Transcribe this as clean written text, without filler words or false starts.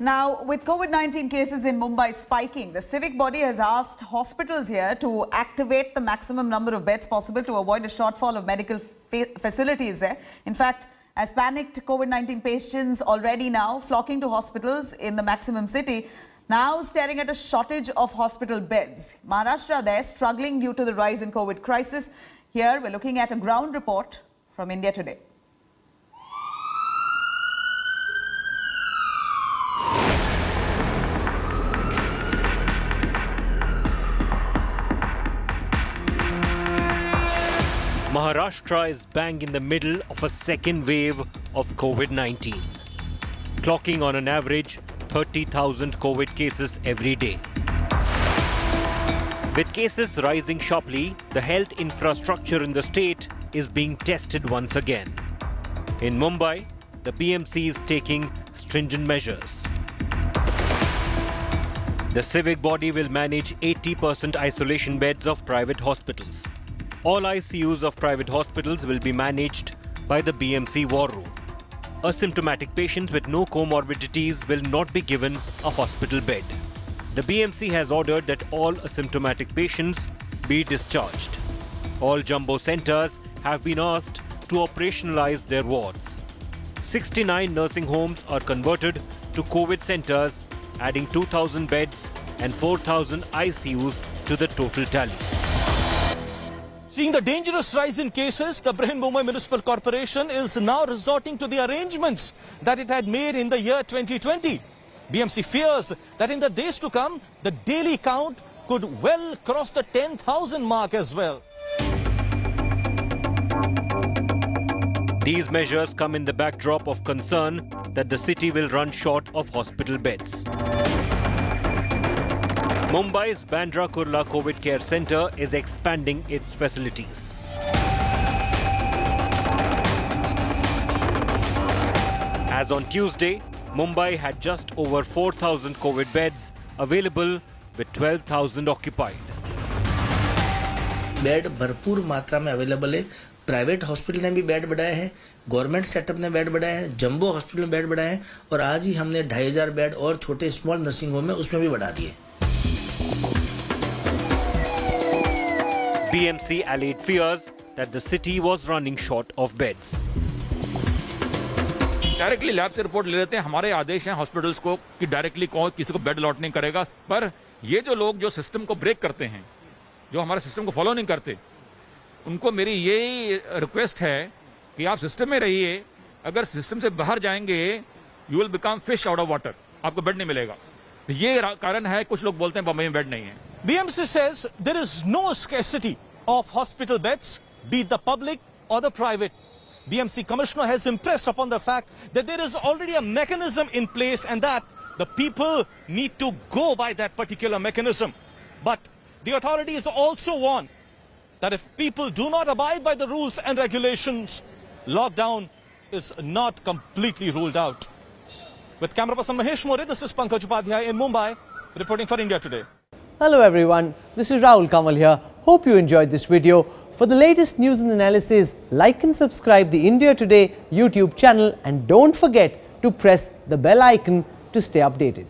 Now, with COVID-19 cases in Mumbai spiking, the civic body has asked hospitals here to activate the maximum number of beds possible to avoid a shortfall of medical facilities there. In fact, as panicked COVID-19 patients already now flocking to hospitals in the maximum city, now staring at a shortage of hospital beds. Maharashtra there struggling due to the rise in COVID crisis. Here we're looking at a ground report from India Today. Maharashtra is bang in the middle of a second wave of COVID-19, clocking on an average 30,000 COVID cases every day. With cases rising sharply, the health infrastructure in the state is being tested once again. In Mumbai, the BMC is taking stringent measures. The civic body will manage 80% isolation beds of private hospitals. All ICUs of private hospitals will be managed by the BMC War Room. Asymptomatic patients with no comorbidities will not be given a hospital bed. The BMC has ordered that all asymptomatic patients be discharged. All jumbo centers have been asked to operationalize their wards. 69 nursing homes are converted to COVID centers, adding 2,000 beds and 4,000 ICUs to the total tally. Seeing the dangerous rise in cases, the Mumbai Municipal Corporation is now resorting to the arrangements that it had made in the year 2020. BMC fears that in the days to come, the daily count could well cross the 10,000 mark as well. These measures come in the backdrop of concern that the city will run short of hospital beds. Mumbai's Bandra Kurla COVID Care Centre is expanding its facilities. As on Tuesday, Mumbai had just over 4,000 COVID beds available with 12,000 occupied. Bed भरपूर मात्रा में available है. Private hospital ने भी bed बढ़ाए हैं, government setup ने bed बढ़ाए हैं, जंबो हॉस्पिटल में बेड बढ़ाए हैं और आज ही हमने 2,500 बेड और छोटे स्मॉल नर्सिंग होम में उसमें भी बढ़ा दिए. BMC allayed fears that the city was running short of beds. Directly lab से रिपोर्ट ले लेते हैं. हमारे आदेश हैं हॉस्पिटल्स को कि डायरेक्टली किसी को बेड अलॉट नहीं करेगा. पर ये जो लोग जो सिस्टम को ब्रेक करते हैं, जो हमारे सिस्टम को फॉलो नहीं करते, उनको मेरी यही रिक्वेस्ट है कि आप सिस्टम में रहिए. अगर सिस्टम से बाहर जाएंगे, you will become fish out of water. आपको बेड नहीं मिलेगा. तो ये कारण है कुछ लोग बोलते हैं बम्बई में बेड नहीं है. BMC says there is no scarcity of hospital beds, be it the public or the private. BMC Commissioner has impressed upon the fact that there is already a mechanism in place and that the people need to go by that particular mechanism. But the authorities also warn that if people do not abide by the rules and regulations, lockdown is not completely ruled out. With camera person Mahesh More, this is Pankaj Upadhyay in Mumbai, reporting for India Today. Hello everyone, this is Rahul Kamal here. Hope you enjoyed this video. For the latest news and analysis, like and subscribe the India Today YouTube channel and don't forget to press the bell icon to stay updated.